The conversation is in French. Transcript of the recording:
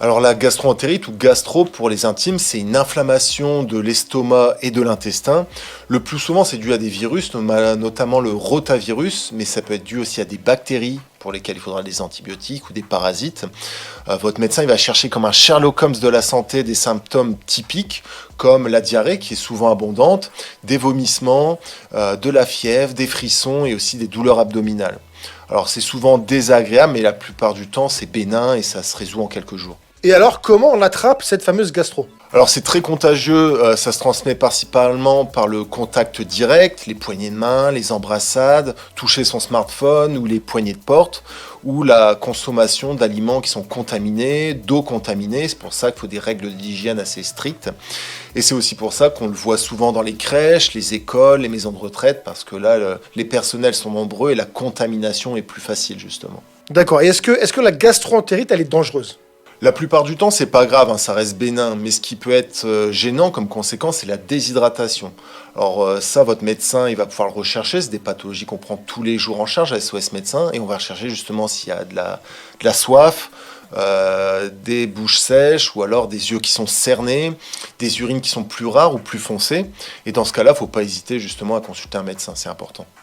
Alors la gastroentérite ou gastro pour les intimes, c'est une inflammation de l'estomac et de l'intestin. Le plus souvent, c'est dû à des virus, notamment le rotavirus, mais ça peut être dû aussi à des bactéries pour lesquelles il faudra des antibiotiques ou des parasites. Votre médecin il va chercher comme un Sherlock Holmes de la santé des symptômes typiques, comme la diarrhée qui est souvent abondante, des vomissements, de la fièvre, des frissons et aussi des douleurs abdominales. Alors c'est souvent désagréable, mais la plupart du temps c'est bénin et ça se résout en quelques jours. Et alors, comment on attrape cette fameuse gastro? Alors c'est très contagieux, ça se transmet principalement par le contact direct, les poignées de main, les embrassades, toucher son smartphone ou les poignées de porte, ou la consommation d'aliments qui sont contaminés, d'eau contaminée. C'est pour ça qu'il faut des règles d'hygiène assez strictes. Et c'est aussi pour ça qu'on le voit souvent dans les crèches, les écoles, les maisons de retraite, parce que là, les personnels sont nombreux et la contamination est plus facile justement. D'accord. Et est-ce que la gastroentérite, elle est dangereuse? La plupart du temps, c'est pas grave, hein, ça reste bénin. Mais ce qui peut être gênant comme conséquence, c'est la déshydratation. Alors ça, votre médecin, il va pouvoir le rechercher. C'est des pathologies qu'on prend tous les jours en charge à SOS Médecin. Et on va rechercher justement s'il y a de la soif, des bouches sèches ou alors des yeux qui sont cernés, des urines qui sont plus rares ou plus foncées. Et dans ce cas-là, il ne faut pas hésiter justement à consulter un médecin, c'est important.